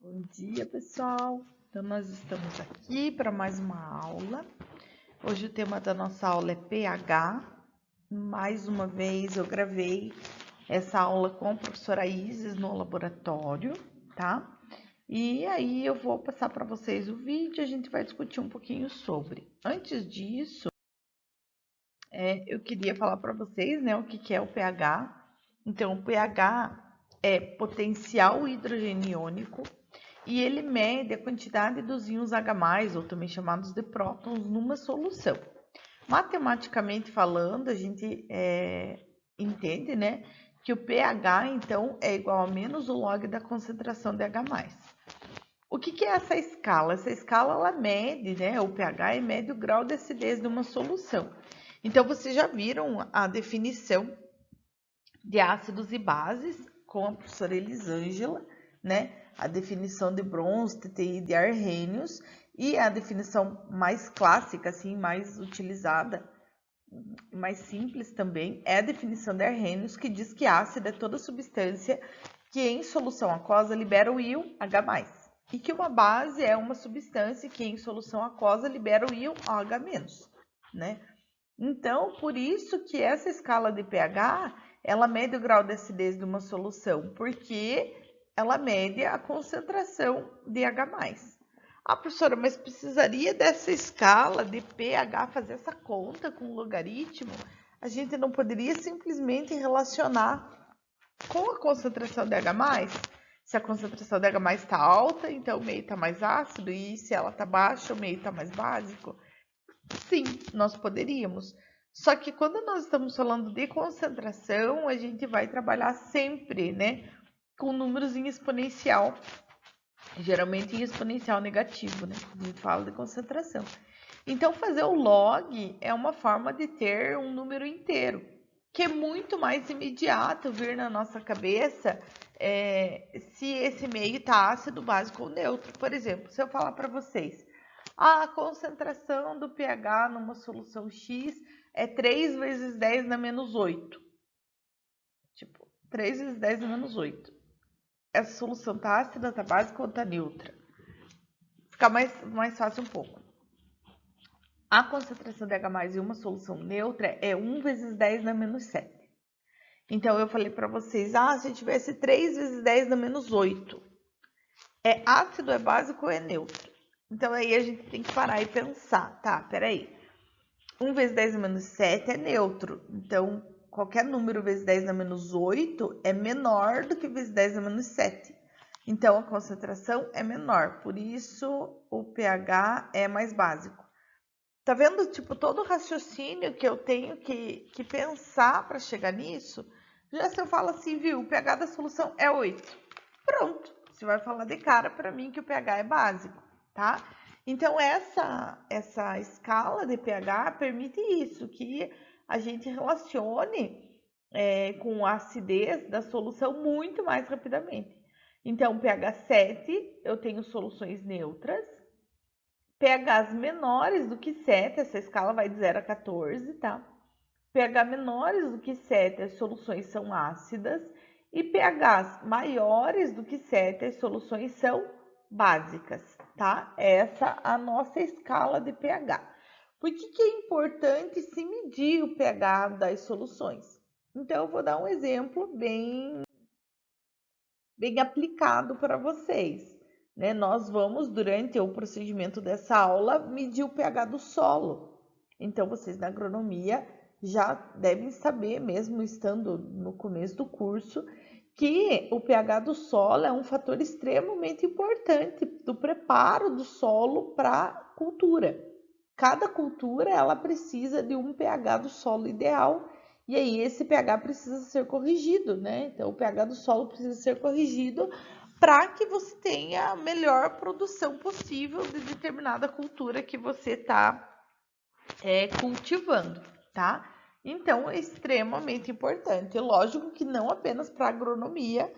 Bom dia, pessoal! Então, nós estamos aqui para mais uma aula. Hoje o tema da nossa aula é pH. Mais uma vez eu gravei essa aula com a professora Isis no laboratório, tá? E aí eu vou passar para vocês o vídeo e a gente vai discutir um pouquinho sobre. Antes disso, eu queria falar para vocês, né, o que é o pH. Então, o pH é potencial hidrogênio iônico e ele mede a quantidade dos íons H+, ou também chamados de prótons, numa solução. Matematicamente falando, a gente entende, né, que o pH, então, é igual a menos o log da concentração de H+. O que é essa escala? Essa escala, ela mede, né, o pH mede o grau de acidez de uma solução. Então, vocês já viram a definição de ácidos e bases com a professora Elisângela, né? A definição de Bronsted e de Arrhenius, e a definição mais clássica, assim, mais utilizada, mais simples também, é a definição de Arrhenius, que diz que ácido é toda substância que em solução aquosa libera o íon H+, e que uma base é uma substância que em solução aquosa libera o íon OH-, né? Então, por isso que essa escala de pH, ela mede o grau de acidez de uma solução, porque ela mede a concentração de H+. Ah, professora, mas precisaria dessa escala de pH fazer essa conta com logaritmo? A gente não poderia simplesmente relacionar com a concentração de H+? Se a concentração de H+ está alta, então o meio está mais ácido, e se ela está baixa, o meio está mais básico? Sim, nós poderíamos. Só que quando nós estamos falando de concentração, a gente vai trabalhar sempre, né, com números em exponencial. Geralmente em exponencial negativo, né? A gente fala de concentração. Então, fazer o log é uma forma de ter um número inteiro, que é muito mais imediato vir na nossa cabeça se esse meio está ácido, básico ou neutro. Por exemplo, se eu falar para vocês, a concentração do pH numa solução X é 3 vezes 10 na menos 8. Tipo, 3 vezes 10 na menos 8. Essa solução está ácida, está básica ou está neutra? Fica mais fácil um pouco. A concentração de H+ em uma solução neutra é 1 vezes 10 na menos 7. Então, eu falei para vocês, se eu tivesse 3 vezes 10 na menos 8, é ácido, é básico ou é neutro? Então, aí a gente tem que parar e pensar, tá, peraí. 1 vezes 10 na menos 7 é neutro, então qualquer número vezes 10 na menos 8 é menor do que vezes 10 na menos 7. Então, a concentração é menor, por isso o pH é mais básico. Tá vendo, tipo, todo o raciocínio que eu tenho que pensar para chegar nisso? Já se eu falo assim, viu, o pH da solução é 8. Pronto, você vai falar de cara para mim que o pH é básico, tá? Então, essa escala de pH permite isso, que a gente relacione com a acidez da solução muito mais rapidamente. Então, pH 7, eu tenho soluções neutras. pHs menores do que 7, essa escala vai de 0 a 14, tá? pH menores do que 7, as soluções são ácidas. E pHs maiores do que 7, as soluções são básicas, tá? Essa é a nossa escala de pH. Por que é importante se medir o pH das soluções? Então, eu vou dar um exemplo bem aplicado para vocês, né? Nós vamos, durante o procedimento dessa aula, medir o pH do solo. Então, vocês na agronomia já devem saber, mesmo estando no começo do curso, que o pH do solo é um fator extremamente importante do preparo do solo para a cultura. Cada cultura, ela precisa de um pH do solo ideal, e aí esse pH precisa ser corrigido, né? Então, o pH do solo precisa ser corrigido para que você tenha a melhor produção possível de determinada cultura que você está cultivando, tá? Então, é extremamente importante. Lógico que não apenas para agronomia,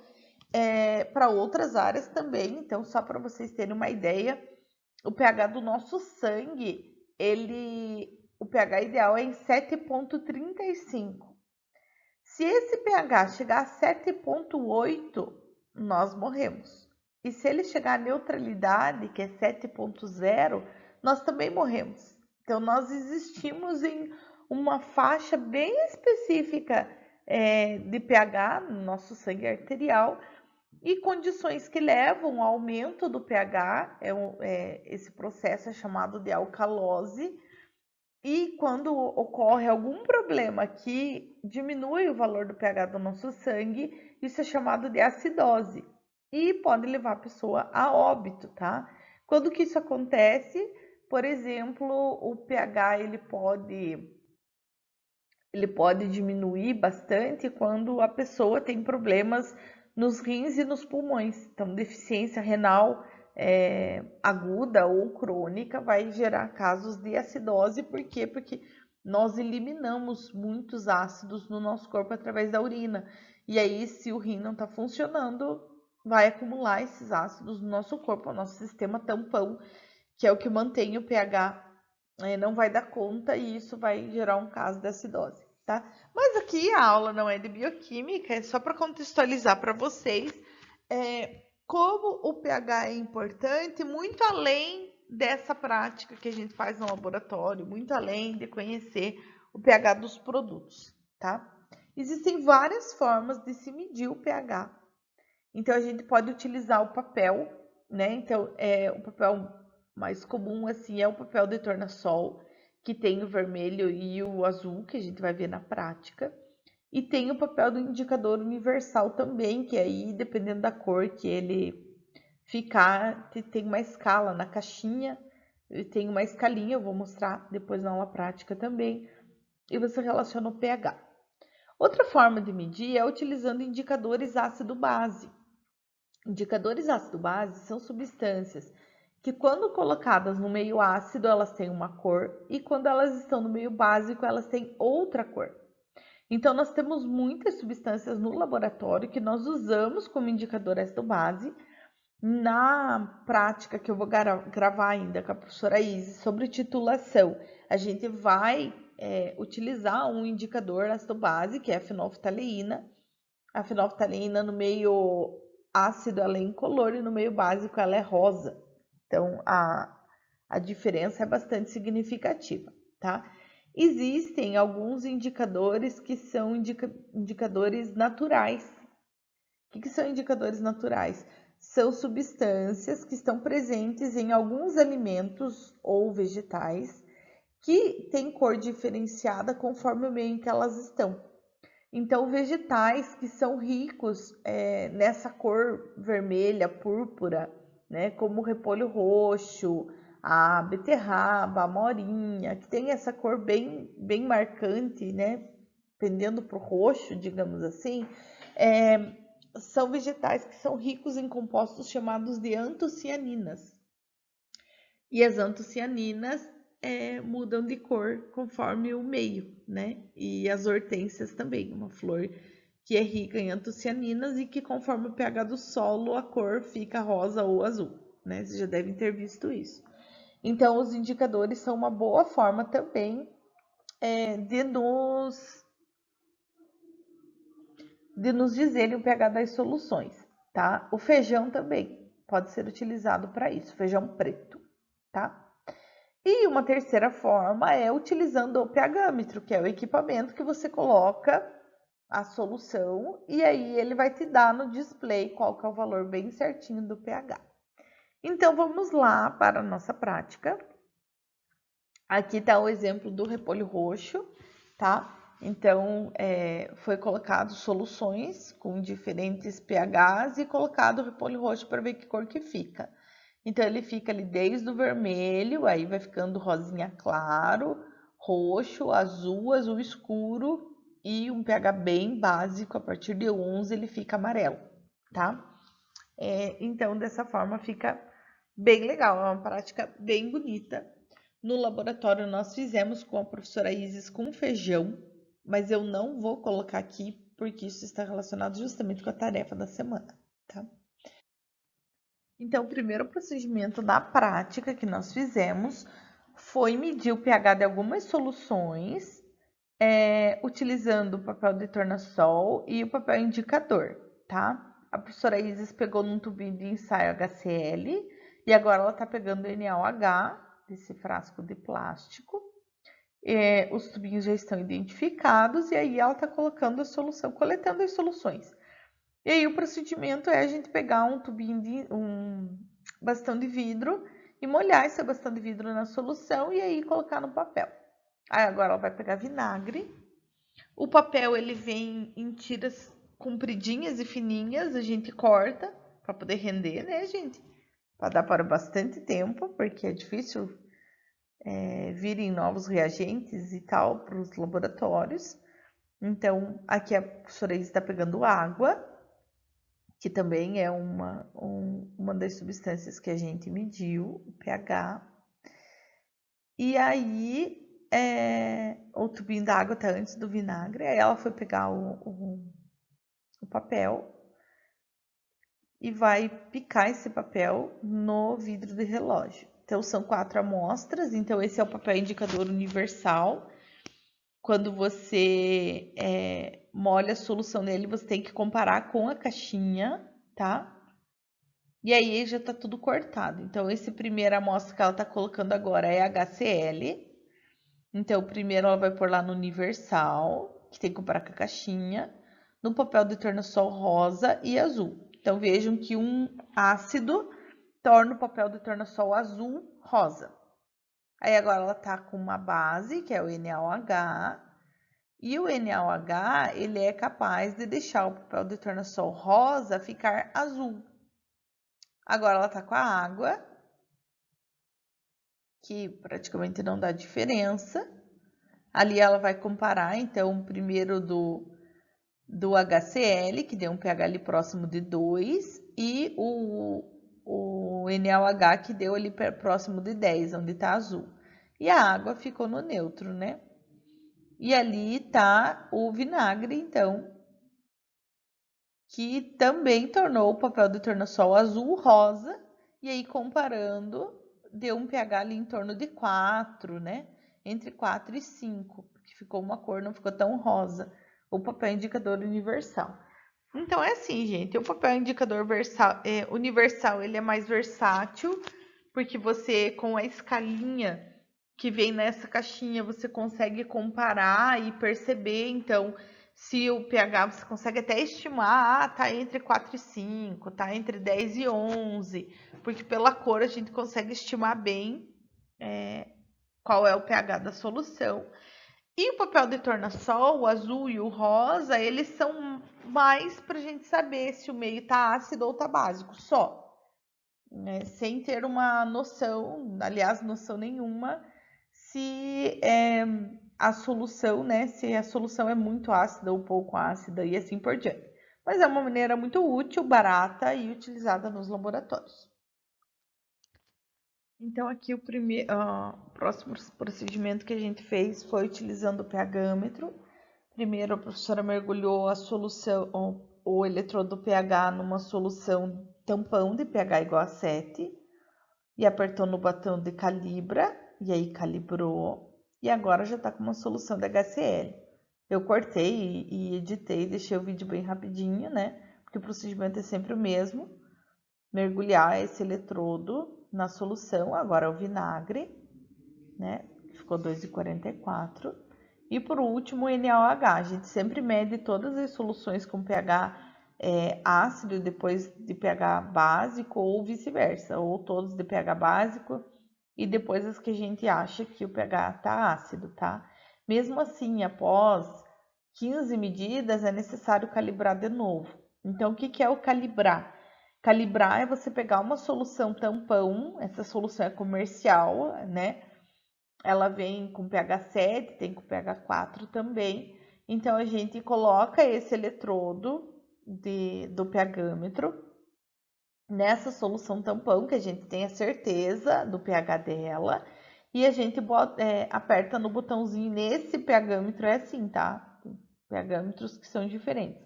para outras áreas também. Então, só para vocês terem uma ideia, o pH do nosso sangue, o pH ideal é em 7,35. Se esse pH chegar a 7,8, nós morremos. E se ele chegar à neutralidade, que é 7,0, nós também morremos. Então, nós existimos em uma faixa bem específica de pH no nosso sangue arterial e condições que levam ao aumento do pH, esse processo é chamado de alcalose, e quando ocorre algum problema que diminui o valor do pH do nosso sangue, isso é chamado de acidose e pode levar a pessoa a óbito, tá? Quando que isso acontece? Por exemplo, o pH ele pode diminuir bastante quando a pessoa tem problemas nos rins e nos pulmões. Então, deficiência renal aguda ou crônica vai gerar casos de acidose. Por quê? Porque nós eliminamos muitos ácidos no nosso corpo através da urina. E aí, se o rim não está funcionando, vai acumular esses ácidos no nosso corpo, o nosso sistema tampão, que é o que mantém o pH, não vai dar conta e isso vai gerar um caso de acidose, tá? Mas aqui a aula não é de bioquímica, é só para contextualizar para vocês como o pH é importante, muito além dessa prática que a gente faz no laboratório, muito além de conhecer o pH dos produtos, tá? Existem várias formas de se medir o pH. Então, a gente pode utilizar o papel, né? Então, o papel mais comum, assim, é o papel de tornassol, que tem o vermelho e o azul, que a gente vai ver na prática. E tem o papel do indicador universal também, que aí, dependendo da cor que ele ficar, tem uma escala na caixinha, tem uma escalinha, eu vou mostrar depois na aula prática também, e você relaciona o pH. Outra forma de medir é utilizando indicadores ácido-base. Indicadores ácido-base são substâncias que, quando colocadas no meio ácido, elas têm uma cor, e quando elas estão no meio básico, elas têm outra cor. Então, nós temos muitas substâncias no laboratório que nós usamos como indicador ácido-base. Na prática que eu vou gravar ainda com a professora Isis sobre titulação, a gente vai utilizar um indicador ácido-base, que é a fenolftaleína. A fenolftaleína no meio ácido ela é incolor e no meio básico ela é rosa. Então, a diferença é bastante significativa, tá? Existem alguns indicadores que são indicadores naturais. O que são indicadores naturais? São substâncias que estão presentes em alguns alimentos ou vegetais que têm cor diferenciada conforme o meio em que elas estão. Então, vegetais que são ricos nessa cor vermelha, púrpura, né, como o repolho roxo, a beterraba, a morinha, que tem essa cor bem, bem marcante, né, pendendo para o roxo, digamos assim, são vegetais que são ricos em compostos chamados de antocianinas. E as antocianinas mudam de cor conforme o meio, né? E as hortênsias também, uma flor que é rica em antocianinas e que, conforme o pH do solo, a cor fica rosa ou azul, né? Vocês já devem ter visto isso. Então, os indicadores são uma boa forma também de nos dizerem o pH das soluções, tá? O feijão também pode ser utilizado para isso, feijão preto, tá? E uma terceira forma é utilizando o pHmetro, que é o equipamento que você coloca a solução e aí ele vai te dar no display qual que é o valor bem certinho do pH. Então, vamos lá para a nossa prática. Aqui está o exemplo do repolho roxo, tá? Então, foi colocado soluções com diferentes pHs e colocado o repolho roxo para ver que cor que fica. Então, ele fica ali desde o vermelho, aí vai ficando rosinha claro, roxo, azul, azul escuro e um pH bem básico. A partir de 11 ele fica amarelo, tá? Então, dessa forma fica bem legal, é uma prática bem bonita. No laboratório nós fizemos com a professora Isis com feijão, mas eu não vou colocar aqui porque isso está relacionado justamente com a tarefa da semana, tá? Então, o primeiro procedimento da prática que nós fizemos foi medir o pH de algumas soluções, utilizando o papel de tornassol e o papel indicador, tá? a professora Isis pegou num tubinho de ensaio HCl e agora ela está pegando o NaOH desse frasco de plástico. Os tubinhos já estão identificados e aí ela está colocando a solução, coletando as soluções. E aí o procedimento é a gente pegar um tubinho um bastão de vidro e molhar esse bastão de vidro na solução e aí colocar no papel. Aí agora ela vai pegar vinagre. O papel ele vem em tiras compridinhas e fininhas, a gente corta para poder render, né, gente? Para dar para bastante tempo, porque é difícil virem novos reagentes e tal para os laboratórios. Então, aqui a professora está pegando água, que também é uma das substâncias que a gente mediu, o pH. E aí, o tubinho da água está antes do vinagre, aí ela foi pegar o papel e vai picar esse papel no vidro de relógio. Então, são 4 amostras, então esse é o papel indicador universal. Quando você molha a solução nele, você tem que comparar com a caixinha, tá? E aí já tá tudo cortado. Então, esse primeira amostra que ela tá colocando agora é HCl. Então, primeiro ela vai pôr lá no universal, que tem que comparar com a caixinha, no papel de tornassol rosa e azul. Então, vejam que um ácido torna o papel de tornassol azul rosa. Aí agora ela tá com uma base, que é o NaOH, e o NaOH, ele é capaz de deixar o papel de tornassol rosa ficar azul. Agora ela tá com a água, que praticamente não dá diferença. Ali ela vai comparar, então, primeiro do HCl, que deu um pH ali próximo de 2, e o NaOH, que deu ali próximo de 10, onde tá azul. E a água ficou no neutro, né? E ali tá o vinagre, então, que também tornou o papel de tornassol azul rosa, e aí comparando, deu um pH ali em torno de 4, né? Entre 4 e 5, porque ficou uma cor, não ficou tão rosa, o papel indicador universal. Então, é assim, gente, o papel indicador universal, ele é mais versátil, porque você, com a escalinha que vem nessa caixinha, você consegue comparar e perceber, então, se o pH você consegue até estimar, tá entre 4 e 5, tá entre 10 e 11, porque pela cor a gente consegue estimar bem qual é o pH da solução. E o papel de tornassol, o azul e o rosa, eles são mais para a gente saber se o meio tá ácido ou tá básico, só. Né? Sem ter uma noção, aliás, noção nenhuma, se a solução, né, se a solução é muito ácida ou pouco ácida e assim por diante. Mas é uma maneira muito útil, barata e utilizada nos laboratórios. Então, aqui o próximo procedimento que a gente fez foi utilizando o pHmetro. Primeiro, a professora mergulhou a solução, o eletrodo do pH numa solução tampão de pH igual a 7 e apertou no botão de calibra, e aí calibrou, e agora já está com uma solução de HCl. Eu cortei e editei, deixei o vídeo bem rapidinho, né? Porque o procedimento é sempre o mesmo. Mergulhar esse eletrodo na solução, agora o vinagre, né? Ficou 2,44. E por último, o NaOH. A gente sempre mede todas as soluções com pH ácido depois de pH básico ou vice-versa, ou todos de pH básico e depois as que a gente acha que o pH tá ácido, tá? Mesmo assim, após 15 medidas, é necessário calibrar de novo. Então, o que é o calibrar? Calibrar é você pegar uma solução tampão, essa solução é comercial, né? Ela vem com pH 7, tem com pH 4 também. Então, a gente coloca esse eletrodo do pHmetro nessa solução tampão, que a gente tem a certeza do pH dela, e a gente aperta no botãozinho. Nesse pHmetro é assim, tá? Tem pHmetros que são diferentes.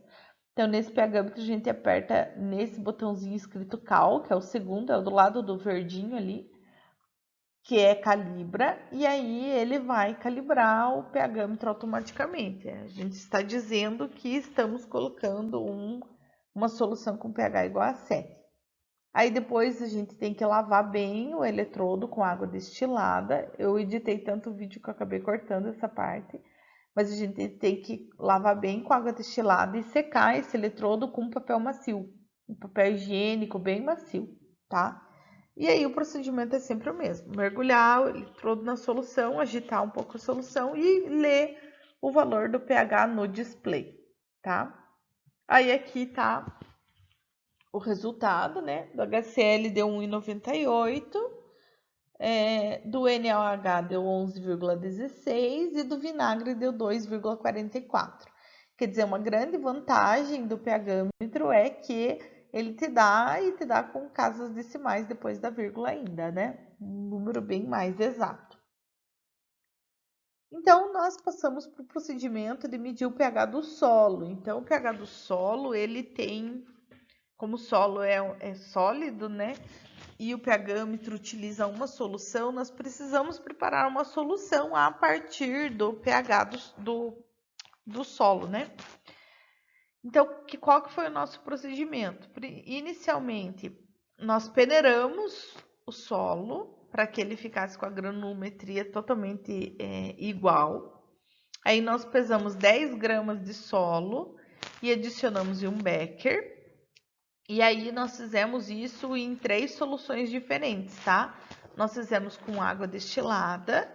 Então, nesse pHmetro, a gente aperta nesse botãozinho escrito Cal, que é o segundo, é o do lado do verdinho ali, que é calibra, e aí ele vai calibrar o pHmetro automaticamente. A gente está dizendo que estamos colocando um uma solução com pH igual a 7. Aí depois a gente tem que lavar bem o eletrodo com água destilada. Eu editei tanto o vídeo que eu acabei cortando essa parte. Mas a gente tem que lavar bem com água destilada e secar esse eletrodo com papel macio. Um papel higiênico bem macio, tá? E aí o procedimento é sempre o mesmo. Mergulhar o eletrodo na solução, agitar um pouco a solução e ler o valor do pH no display, tá? Aí aqui tá o resultado, né? Do HCl deu 1,98, do NaOH deu 11,16 e do vinagre deu 2,44. Quer dizer, uma grande vantagem do pHmetro é que ele te dá com casas decimais depois da vírgula ainda, né? Um número bem mais exato. Então, nós passamos para o procedimento de medir o pH do solo. Então, o pH do solo, ele tem, como o solo é sólido, né? E o pHmetro utiliza uma solução, nós precisamos preparar uma solução a partir do pH do solo, né? Então, qual que foi o nosso procedimento? Inicialmente, nós peneiramos o solo para que ele ficasse com a granulometria totalmente igual. Aí nós pesamos 10 gramas de solo e adicionamos em um becker. E aí nós fizemos isso em 3 soluções diferentes, tá? Nós fizemos com água destilada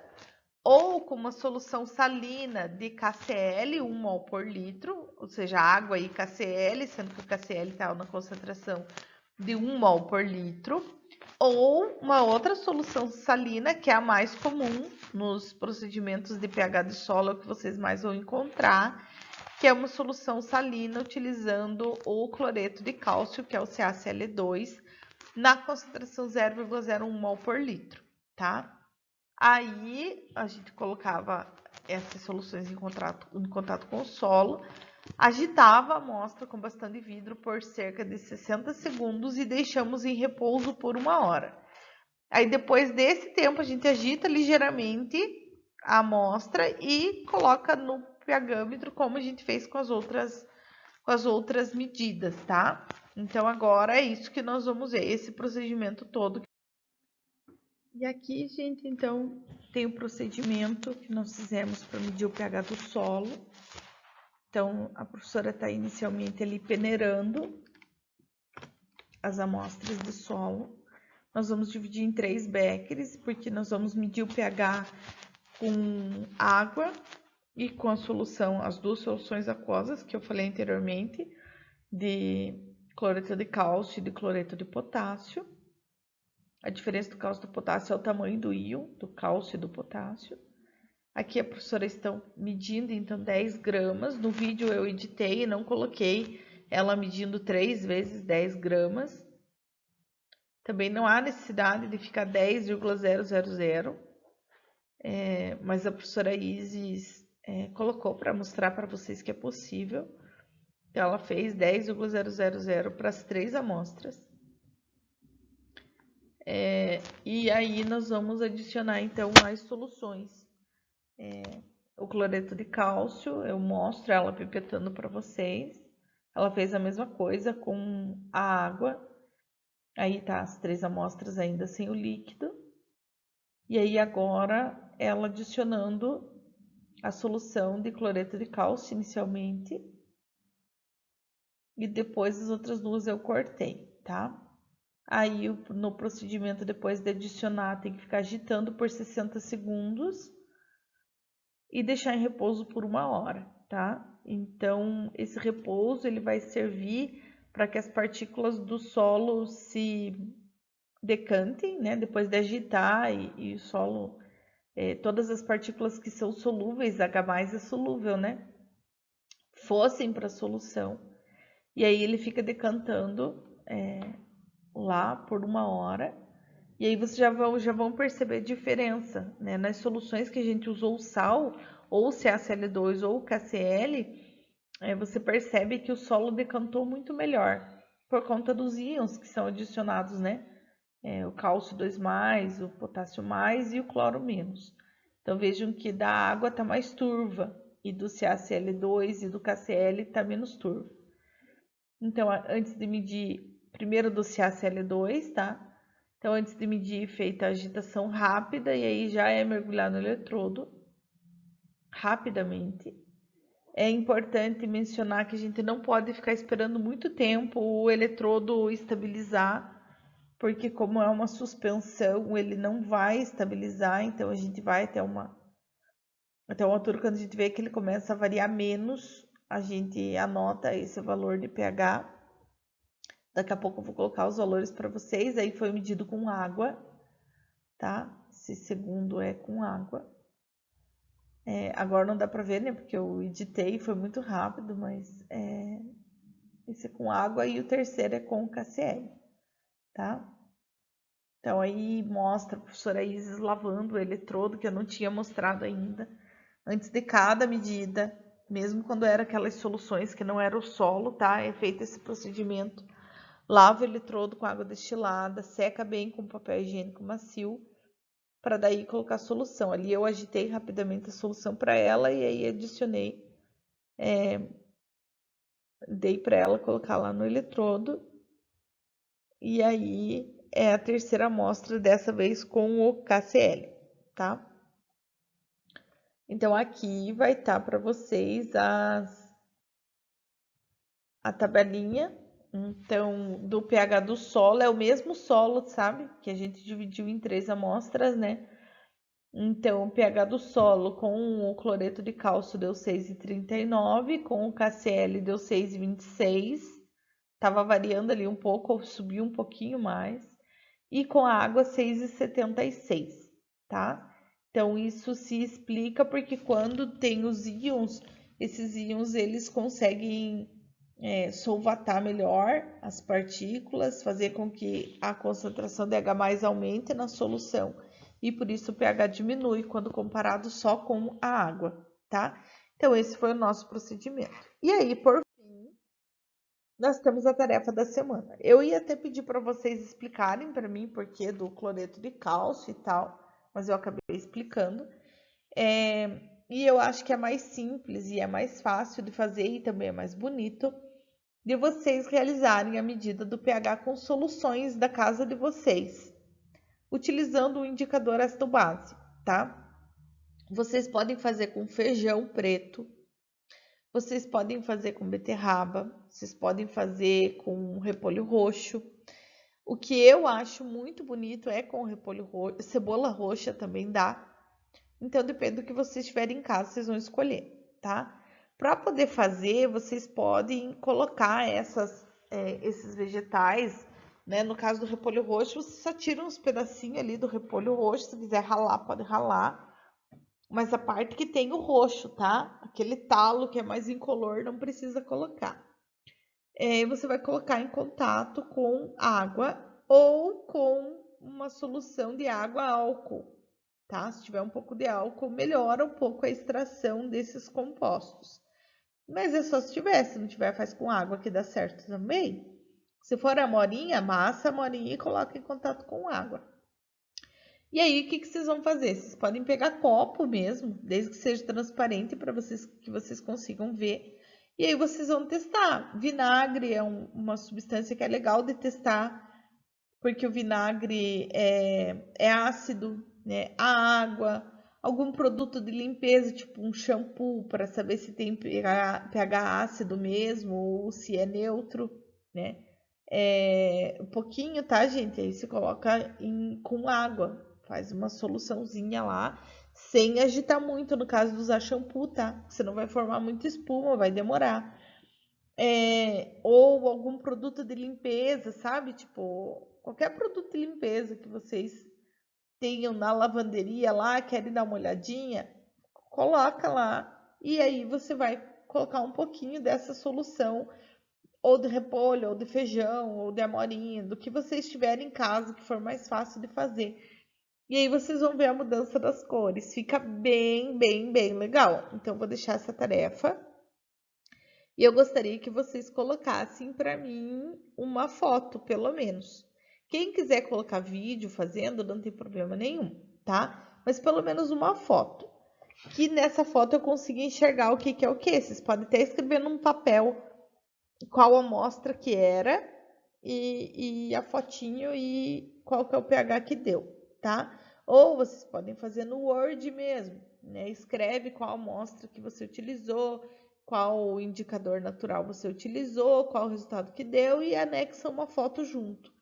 ou com uma solução salina de KCl, 1 mol por litro, ou seja, água e KCl, sendo que o KCl está na concentração de 1 mol por litro, ou uma outra solução salina, que é a mais comum nos procedimentos de pH de solo, que vocês mais vão encontrar, que é uma solução salina utilizando o cloreto de cálcio, que é o CaCl2, na concentração 0,01 mol por litro, tá? Aí a gente colocava essas soluções em contato com o solo, agitava a amostra com bastante vidro por cerca de 60 segundos e deixamos em repouso por 1 hora. Aí depois desse tempo a gente agita ligeiramente a amostra e coloca no pHmetro como a gente fez com as outras medidas, tá? Então agora é isso que nós vamos ver, esse procedimento todo. E aqui, gente, então, tem o procedimento que nós fizemos para medir o pH do solo. Então, a professora está inicialmente ali peneirando as amostras de solo. Nós vamos dividir em 3 becquerels, porque nós vamos medir o pH com água e com a solução, as 2 soluções aquosas que eu falei anteriormente, de cloreto de cálcio e de cloreto de potássio. A diferença do cálcio e do potássio é o tamanho do íon, do cálcio e do potássio. Aqui a professora está medindo, então, 10 gramas. No vídeo eu editei e não coloquei ela medindo 3 vezes 10 gramas. Também não há necessidade de ficar 10,000, mas a professora Isis colocou para mostrar para vocês que é possível. Então, ela fez 10,000 para as 3 amostras. E aí nós vamos adicionar então as soluções. O cloreto de cálcio, eu mostro ela pipetando para vocês. Ela fez a mesma coisa com a água. Aí tá as 3 amostras ainda sem o líquido. E aí agora ela adicionando a solução de cloreto de cálcio inicialmente. E depois as outras 2 eu cortei, tá? Aí, no procedimento, depois de adicionar, tem que ficar agitando por 60 segundos e deixar em repouso por 1 hora, tá? Então, esse repouso, ele vai servir para que as partículas do solo se decantem, né? Depois de agitar e o solo, todas as partículas que são solúveis, H+ é solúvel, né? Fossem para a solução. E aí, ele fica decantando lá por 1 hora, e aí vocês já vão perceber a diferença, né? Nas soluções que a gente usou o sal, ou o CaCl2 ou o KCl, você percebe que o solo decantou muito melhor, por conta dos íons que são adicionados, né? O cálcio 2+, o potássio+, e o cloro-. Então vejam que da água está mais turva, e do CaCl2 e do KCl está menos turva. Então, antes de medir, primeiro dosear CL2, tá? Então, antes de medir, feita a agitação rápida, e aí já é mergulhar no eletrodo rapidamente. É importante mencionar que a gente não pode ficar esperando muito tempo o eletrodo estabilizar, porque como é uma suspensão, ele não vai estabilizar, então a gente vai até uma altura, quando a gente vê que ele começa a variar menos, a gente anota esse valor de pH. Daqui a pouco eu vou colocar os valores para vocês. Aí foi medido com água, tá? Esse segundo é com água. Agora não dá para ver, né? Porque eu editei, foi muito rápido, mas esse é com água e o terceiro é com KCl, tá? Então aí mostra a professora Isis lavando o eletrodo, que eu não tinha mostrado ainda. Antes de cada medida, mesmo quando era aquelas soluções que não era o solo, tá? É feito esse procedimento. Lava o eletrodo com água destilada, seca bem com papel higiênico macio, para daí colocar a solução. Ali eu agitei rapidamente a solução para ela e aí adicionei, dei para ela colocar lá no eletrodo. E aí é a terceira amostra, dessa vez com o KCl, tá? Então aqui vai estar para vocês a tabelinha. Então, do pH do solo, é o mesmo solo, sabe? Que a gente dividiu em 3 amostras, né? Então, o pH do solo com o cloreto de cálcio deu 6,39, com o KCl deu 6,26. Tava variando ali um pouco, subiu um pouquinho mais. E com a água 6,76, tá? Então, isso se explica porque quando tem os íons, esses íons eles conseguem solvatar melhor as partículas, fazer com que a concentração de H+ aumente na solução. E por isso o pH diminui quando comparado só com a água, tá? Então, esse foi o nosso procedimento. E aí, por fim, nós temos a tarefa da semana. Eu ia até pedir para vocês explicarem para mim por que do cloreto de cálcio e tal, mas eu acabei explicando. E eu acho que é mais simples e é mais fácil de fazer e também é mais bonito de vocês realizarem a medida do pH com soluções da casa de vocês, utilizando o indicador ácido-base, tá? Vocês podem fazer com feijão preto, vocês podem fazer com beterraba, vocês podem fazer com repolho roxo. O que eu acho muito bonito é com repolho roxo, cebola roxa também dá. Então depende do que vocês tiverem em casa, vocês vão escolher, tá? Para poder fazer, vocês podem colocar esses vegetais, né? No caso do repolho roxo, você só tira uns pedacinhos ali do repolho roxo, se quiser ralar, pode ralar. Mas a parte que tem o roxo, tá? Aquele talo que é mais incolor, não precisa colocar. Você vai colocar em contato com água ou com uma solução de água álcool, tá? Se tiver um pouco de álcool, melhora um pouco a extração desses compostos. Mas é só se tiver, se não tiver, faz com água que dá certo também. Se for amorinha, amassa a amorinha e coloca em contato com água. E aí, o que vocês vão fazer? Vocês podem pegar copo mesmo, desde que seja transparente para que vocês consigam ver. E aí vocês vão testar. Vinagre é uma substância que é legal de testar, porque o vinagre é ácido, né? A água, algum produto de limpeza, tipo um shampoo, para saber se tem pH ácido mesmo ou se é neutro, né? Um pouquinho, tá, gente? Aí você coloca com água, faz uma soluçãozinha lá, sem agitar muito, no caso de usar shampoo, tá? Senão vai formar muita espuma, vai demorar. Ou algum produto de limpeza, sabe? Tipo, qualquer produto de limpeza que vocês tenham na lavanderia lá, querem dar uma olhadinha, coloca lá. E aí você vai colocar um pouquinho dessa solução, ou de repolho, ou de feijão, ou de amorinha, do que vocês tiverem em casa, que for mais fácil de fazer. E aí vocês vão ver a mudança das cores. Fica bem, bem, bem legal. Então, vou deixar essa tarefa. E eu gostaria que vocês colocassem para mim uma foto, pelo menos. Quem quiser colocar vídeo fazendo, não tem problema nenhum, tá? Mas pelo menos uma foto. Que nessa foto eu consiga enxergar o que é o que. Vocês podem até escrever num papel qual amostra que era e a fotinho e qual que é o pH que deu, tá? Ou vocês podem fazer no Word mesmo, né? Escreve qual amostra que você utilizou, qual indicador natural você utilizou, qual o resultado que deu e anexa uma foto junto.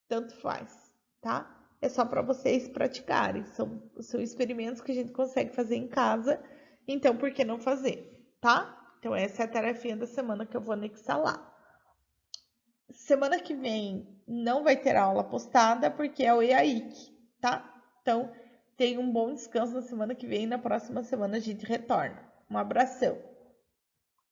Tanto faz, tá? É só para vocês praticarem. São experimentos que a gente consegue fazer em casa, então por que não fazer, tá? Então essa é a tarefinha da semana que eu vou anexar lá. Semana que vem não vai ter aula postada porque é o EAIC, tá? Então, tenha um bom descanso na semana que vem e na próxima semana a gente retorna. Um abração!